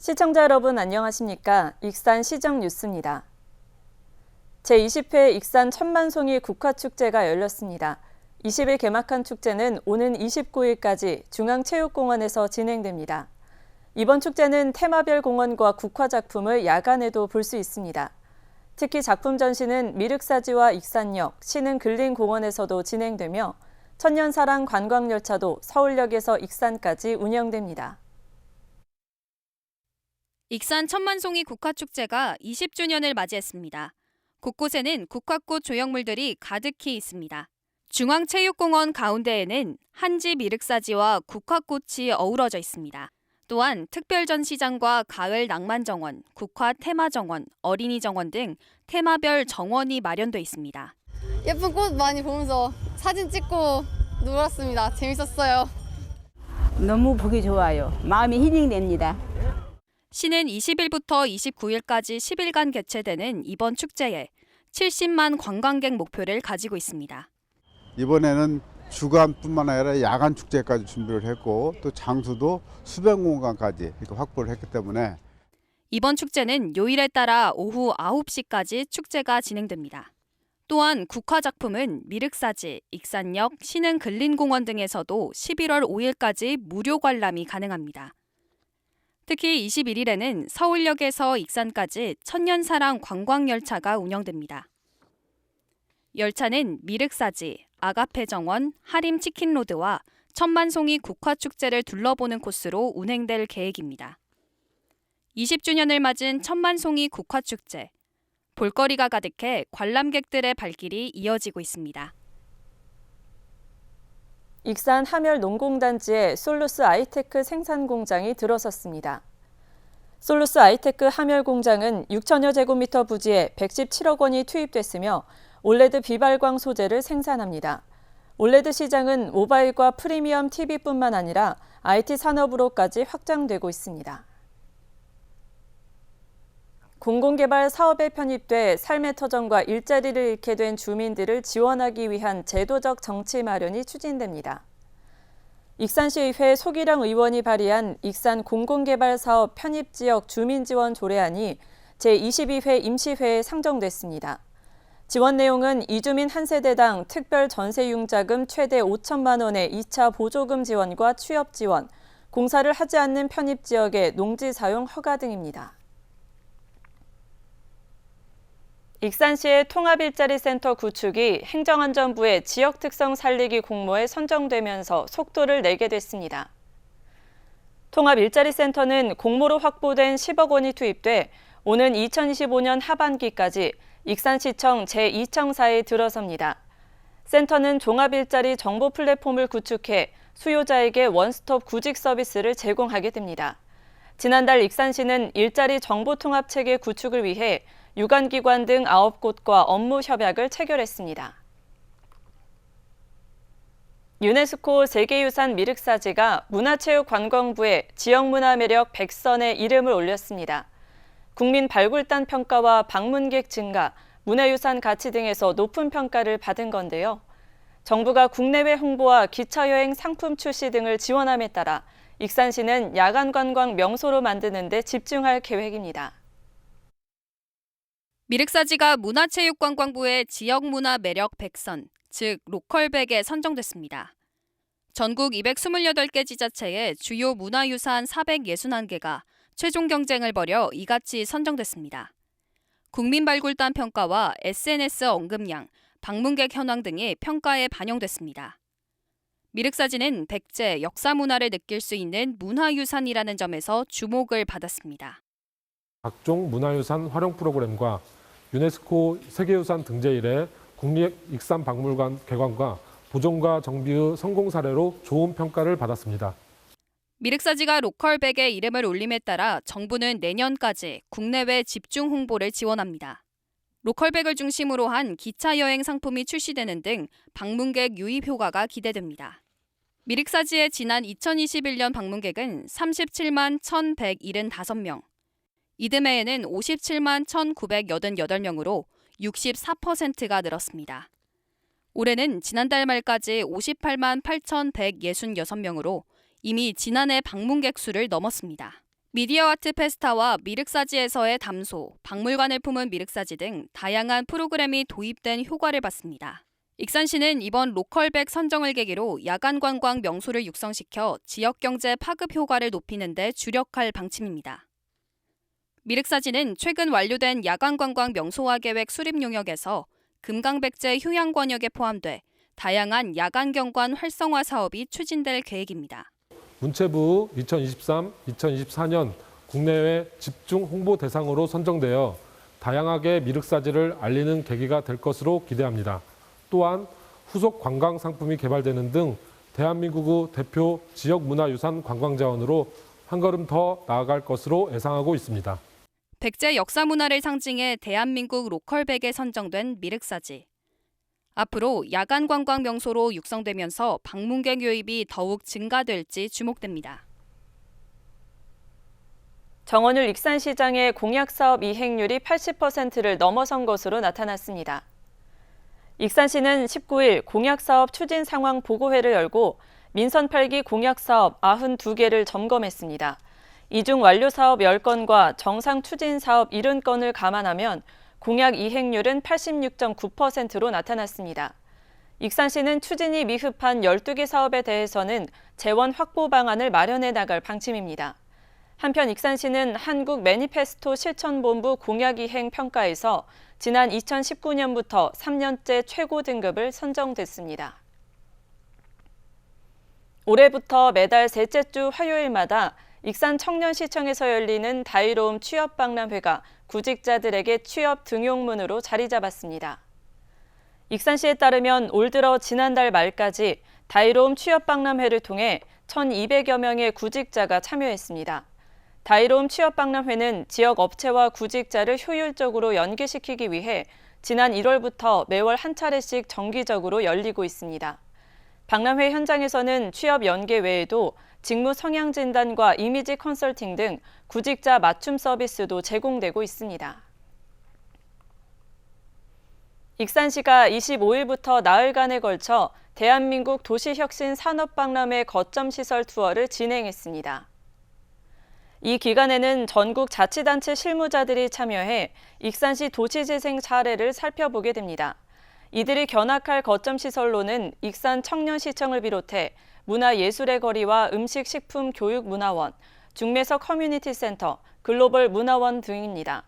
시청자 여러분 안녕하십니까? 익산 시정 뉴스입니다. 제20회 익산 천만송이 국화축제가 열렸습니다. 20일 개막한 축제는 오는 29일까지 중앙체육공원에서 진행됩니다. 이번 축제는 테마별 공원과 국화 작품을 야간에도 볼 수 있습니다. 특히 작품 전시는 미륵사지와 익산역, 신흥 근린공원에서도 진행되며 천년사랑 관광열차도 서울역에서 익산까지 운영됩니다. 익산 천만송이 국화축제가 20주년을 맞이했습니다. 곳곳에는 국화꽃 조형물들이 가득히 있습니다. 중앙체육공원 가운데에는 한지 미륵사지와 국화꽃이 어우러져 있습니다. 또한 특별전시장과 가을 낭만정원, 국화 테마정원, 어린이정원 등 테마별 정원이 마련돼 있습니다. 예쁜 꽃 많이 보면서 사진 찍고 놀았습니다. 재밌었어요. 너무 보기 좋아요. 마음이 힐링됩니다. 시는 20일부터 29일까지 10일간 개최되는 이번 축제에 70만 관광객 목표를 가지고 있습니다. 이번에는 주간뿐만 아니라 야간 축제까지 준비를 했고 또 장소도 수변 공간까지 이렇게 확보를 했기 때문에 이번 축제는 요일에 따라 오후 9시까지 축제가 진행됩니다. 또한 국화 작품은 미륵사지, 익산역, 신흥 근린공원 등에서도 11월 5일까지 무료 관람이 가능합니다. 특히 21일에는 서울역에서 익산까지 천년사랑 관광열차가 운영됩니다. 열차는 미륵사지, 아가페정원, 하림치킨로드와 천만송이 국화축제를 둘러보는 코스로 운행될 계획입니다. 20주년을 맞은 천만송이 국화축제. 볼거리가 가득해 관람객들의 발길이 이어지고 있습니다. 익산 함열 농공단지에 솔루스 아이테크 생산 공장이 들어섰습니다. 솔루스 아이테크 함열 공장은 6천여 제곱미터 부지에 117억 원이 투입됐으며 올레드 비발광 소재를 생산합니다. 올레드 시장은 모바일과 프리미엄 TV뿐만 아니라 IT 산업으로까지 확장되고 있습니다. 공공개발 사업에 편입돼 삶의 터전과 일자리를 잃게 된 주민들을 지원하기 위한 제도적 정치 마련이 추진됩니다. 익산시의회 소기령 의원이 발의한 익산 공공개발 사업 편입지역 주민지원 조례안이 제22회 임시회에 상정됐습니다. 지원 내용은 이주민 한 세대당 특별 전세융자금 최대 5천만 원의 2차 보조금 지원과 취업 지원, 공사를 하지 않는 편입지역의 농지 사용 허가 등입니다. 익산시의 통합일자리센터 구축이 행정안전부의 지역특성 살리기 공모에 선정되면서 속도를 내게 됐습니다. 통합일자리센터는 공모로 확보된 10억 원이 투입돼 오는 2025년 하반기까지 익산시청 제2청사에 들어섭니다. 센터는 종합일자리 정보 플랫폼을 구축해 수요자에게 원스톱 구직 서비스를 제공하게 됩니다. 지난달 익산시는 일자리 정보통합체계 구축을 위해 유관기관 등 9곳과 업무 협약을 체결했습니다. 유네스코 세계유산 미륵사지가 문화체육관광부에 지역문화매력 100선에 이름을 올렸습니다. 국민 발굴단 평가와 방문객 증가, 문화유산 가치 등에서 높은 평가를 받은 건데요. 정부가 국내외 홍보와 기차여행 상품 출시 등을 지원함에 따라 익산시는 야간 관광 명소로 만드는 데 집중할 계획입니다. 미륵사지가 문화체육관광부의 지역문화 매력 100선, 즉 로컬 100에 선정됐습니다. 전국 228개 지자체의 주요 문화유산 461개가 최종 경쟁을 벌여 이같이 선정됐습니다. 국민발굴단 평가와 SNS 언급량, 방문객 현황 등이 평가에 반영됐습니다. 미륵사지는 백제, 역사문화를 느낄 수 있는 문화유산이라는 점에서 주목을 받았습니다. 각종 문화유산 활용 프로그램과 유네스코 세계유산 등재 이래 국립익산박물관 개관과 보존과 정비의 성공 사례로 좋은 평가를 받았습니다. 미륵사지가 로컬 100에 이름을 올림에 따라 정부는 내년까지 국내외 집중 홍보를 지원합니다. 로컬 100을 중심으로 한 기차 여행 상품이 출시되는 등 방문객 유입 효과가 기대됩니다. 미륵사지의 지난 2021년 방문객은 37만 1,175명, 이듬해에는 57만 1,988명으로 64%가 늘었습니다. 올해는 지난달 말까지 58만 8,166명으로 이미 지난해 방문객 수를 넘었습니다. 미디어 아트 페스타와 미륵사지에서의 담소, 박물관을 품은 미륵사지 등 다양한 프로그램이 도입된 효과를 봤습니다. 익산시는 이번 로컬백 선정을 계기로 야간 관광 명소를 육성시켜 지역 경제 파급 효과를 높이는 데 주력할 방침입니다. 미륵사지는 최근 완료된 야간 관광 명소화 계획 수립 용역에서 금강백제 휴양 권역에 포함돼 다양한 야간 경관 활성화 사업이 추진될 계획입니다. 문체부 2023-2024년 국내외 집중 홍보 대상으로 선정되어 다양하게 미륵사지를 알리는 계기가 될 것으로 기대합니다. 또한 후속 관광 상품이 개발되는 등 대한민국의 대표 지역문화유산 관광자원으로 한 걸음 더 나아갈 것으로 예상하고 있습니다. 백제 역사 문화를 상징해 대한민국 로컬백에 선정된 미륵사지. 앞으로 야간 관광 명소로 육성되면서 방문객 유입이 더욱 증가될지 주목됩니다. 정원율 익산시장의 공약사업 이행률이 80%를 넘어선 것으로 나타났습니다. 익산시는 19일 공약사업 추진 상황 보고회를 열고 민선 8기 공약사업 92개를 점검했습니다. 이 중 완료 사업 10건과 정상 추진 사업 70건을 감안하면 공약 이행률은 86.9%로 나타났습니다. 익산시는 추진이 미흡한 12개 사업에 대해서는 재원 확보 방안을 마련해 나갈 방침입니다. 한편 익산시는 한국 매니페스토 실천본부 공약 이행 평가에서 지난 2019년부터 3년째 최고 등급을 선정됐습니다. 올해부터 매달 셋째 주 화요일마다 익산 청년시청에서 열리는 다이로움 취업박람회가 구직자들에게 취업 등용문으로 자리 잡았습니다. 익산시에 따르면 올 들어 지난달 말까지 다이로움 취업박람회를 통해 1,200여 명의 구직자가 참여했습니다. 다이로움 취업박람회는 지역 업체와 구직자를 효율적으로 연계시키기 위해 지난 1월부터 매월 한 차례씩 정기적으로 열리고 있습니다. 박람회 현장에서는 취업 연계 외에도 직무 성향 진단과 이미지 컨설팅 등 구직자 맞춤 서비스도 제공되고 있습니다. 익산시가 25일부터 나흘간에 걸쳐 대한민국 도시혁신 산업박람회 거점 시설 투어를 진행했습니다. 이 기간에는 전국 자치단체 실무자들이 참여해 익산시 도시재생 사례를 살펴보게 됩니다. 이들이 견학할 거점 시설로는 익산 청년시청을 비롯해 문화예술의 거리와 음식식품교육문화원, 중매서 커뮤니티센터, 글로벌 문화원 등입니다.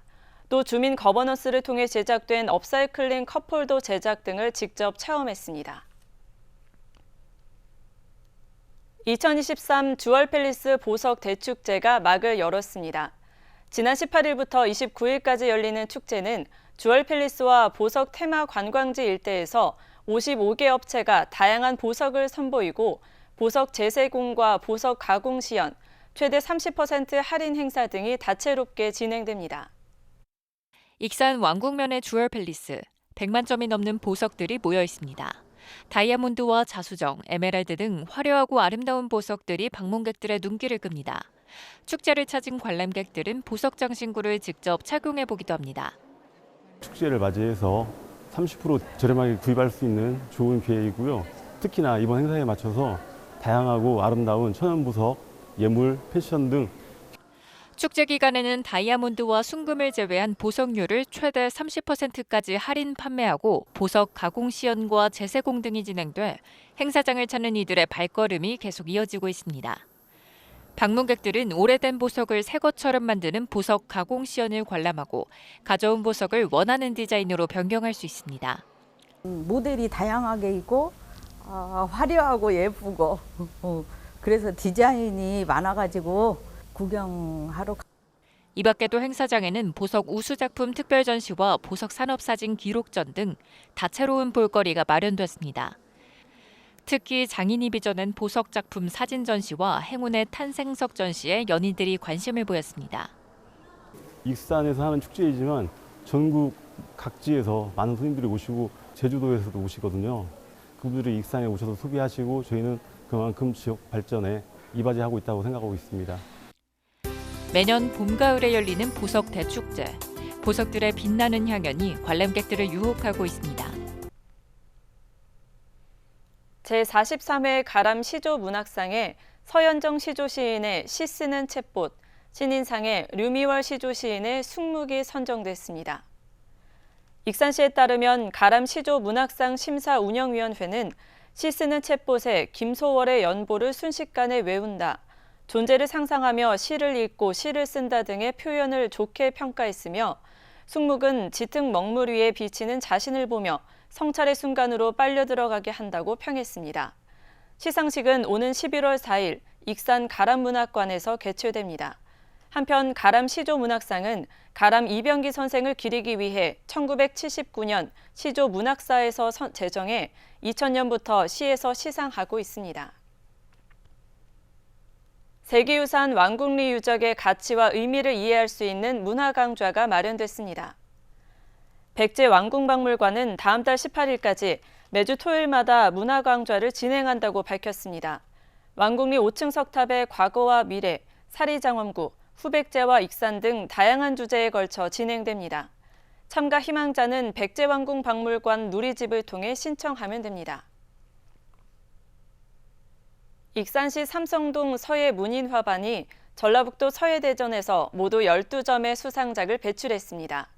또 주민 거버넌스를 통해 제작된 업사이클링 컵홀더 제작 등을 직접 체험했습니다. 2023 주얼팰리스 보석 대축제가 막을 열었습니다. 지난 18일부터 29일까지 열리는 축제는 주얼팰리스와 보석 테마 관광지 일대에서 55개 업체가 다양한 보석을 선보이고 보석 재세공과 보석 가공 시연, 최대 30% 할인 행사 등이 다채롭게 진행됩니다. 익산 왕궁면의 주얼팰리스, 100만 점이 넘는 보석들이 모여 있습니다. 다이아몬드와 자수정, 에메랄드 등 화려하고 아름다운 보석들이 방문객들의 눈길을 끕니다. 축제를 찾은 관람객들은 보석 장신구를 직접 착용해 보기도 합니다. 축제를 맞이해서 30% 저렴하게 구입할 수 있는 좋은 기회이고요. 특히나 이번 행사에 맞춰서 다양하고 아름다운 천연보석, 예물, 패션 등 축제 기간에는 다이아몬드와 순금을 제외한 보석류를 최대 30%까지 할인 판매하고 보석 가공 시연과 재세공 등이 진행돼 행사장을 찾는 이들의 발걸음이 계속 이어지고 있습니다. 방문객들은 오래된 보석을 새 것처럼 만드는 보석 가공 시연을 관람하고 가져온 보석을 원하는 디자인으로 변경할 수 있습니다. 모델이 다양하게 있고 화려하고 예쁘고 그래서 디자인이 많아가지고 구경하러. 이 밖에도 행사장에는 보석 우수작품 특별 전시와 보석 산업사진 기록전 등 다채로운 볼거리가 마련됐습니다. 특히 장인이 빚어낸 보석 작품 사진 전시와 행운의 탄생석 전시에 연인들이 관심을 보였습니다. 익산에서 하는 축제이지만 전국 각지에서 많은 손님들이 오시고 제주도에서도 오시거든요. 그분들이 익산에 오셔서 소비하시고 저희는 그만큼 지역 발전에 이바지하고 있다고 생각하고 있습니다. 매년 봄, 가을에 열리는 보석 대축제. 보석들의 빛나는 향연이 관람객들을 유혹하고 있습니다. 제43회 가람 시조 문학상에 서현정 시조 시인의 시 쓰는 챗봇, 신인상에 류미월 시조 시인의 숙묵이 선정됐습니다. 익산시에 따르면 가람 시조 문학상 심사운영위원회는 시 쓰는 챗봇에 김소월의 연보를 순식간에 외운다, 존재를 상상하며 시를 읽고 시를 쓴다 등의 표현을 좋게 평가했으며 숙묵은 짙은 먹물 위에 비치는 자신을 보며 성찰의 순간으로 빨려 들어가게 한다고 평했습니다. 시상식은 오는 11월 4일 익산 가람문학관에서 개최됩니다. 한편 가람 시조 문학상은 가람 이병기 선생을 기리기 위해 1979년 시조 문학사에서 제정해 2000년부터 시에서 시상하고 있습니다. 세계유산 왕궁리 유적의 가치와 의미를 이해할 수 있는 문화강좌가 마련됐습니다. 백제왕궁박물관은 다음 달 18일까지 매주 토요일마다 문화강좌를 진행한다고 밝혔습니다. 왕궁리 5층 석탑의 과거와 미래, 사리장엄구, 후백제와 익산 등 다양한 주제에 걸쳐 진행됩니다. 참가 희망자는 백제왕궁박물관 누리집을 통해 신청하면 됩니다. 익산시 삼성동 서해 문인화반이 전라북도 서해대전에서 모두 12점의 수상작을 배출했습니다.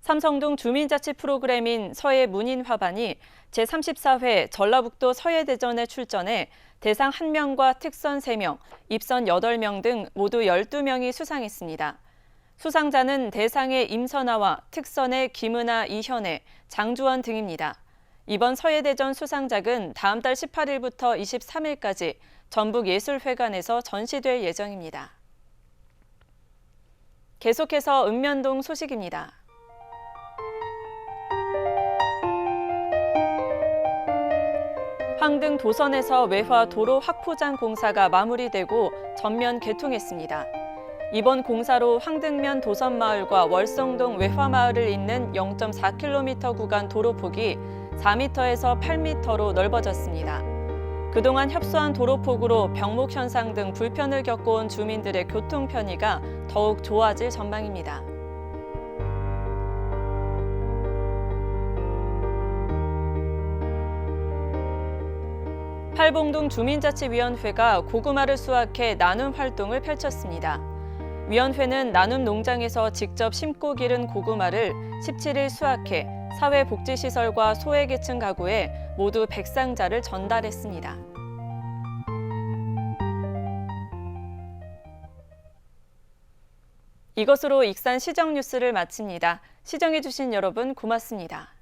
삼성동 주민자치 프로그램인 서해 문인화반이 제34회 전라북도 서해대전에 출전해 대상 1명과 특선 3명, 입선 8명 등 모두 12명이 수상했습니다. 수상자는 대상의 임선아와 특선의 김은아, 이현애, 장주원 등입니다. 이번 서해대전 수상작은 다음 달 18일부터 23일까지 전북예술회관에서 전시될 예정입니다. 계속해서 읍면동 소식입니다. 황등 도선에서 외화 도로 확포장 공사가 마무리되고 전면 개통했습니다. 이번 공사로 황등면 도선마을과 월성동 외화마을을 잇는 0.4km 구간 도로폭이 4m에서 8m로 넓어졌습니다. 그동안 협소한 도로폭으로 병목 현상 등 불편을 겪어온 주민들의 교통 편의가 더욱 좋아질 전망입니다. 팔봉동 주민자치위원회가 고구마를 수확해 나눔 활동을 펼쳤습니다. 위원회는 나눔 농장에서 직접 심고 기른 고구마를 17일 수확해 사회복지시설과 소외계층 가구에 모두 100상자를 전달했습니다. 이것으로 익산 시정 뉴스를 마칩니다. 시청해주신 여러분 고맙습니다.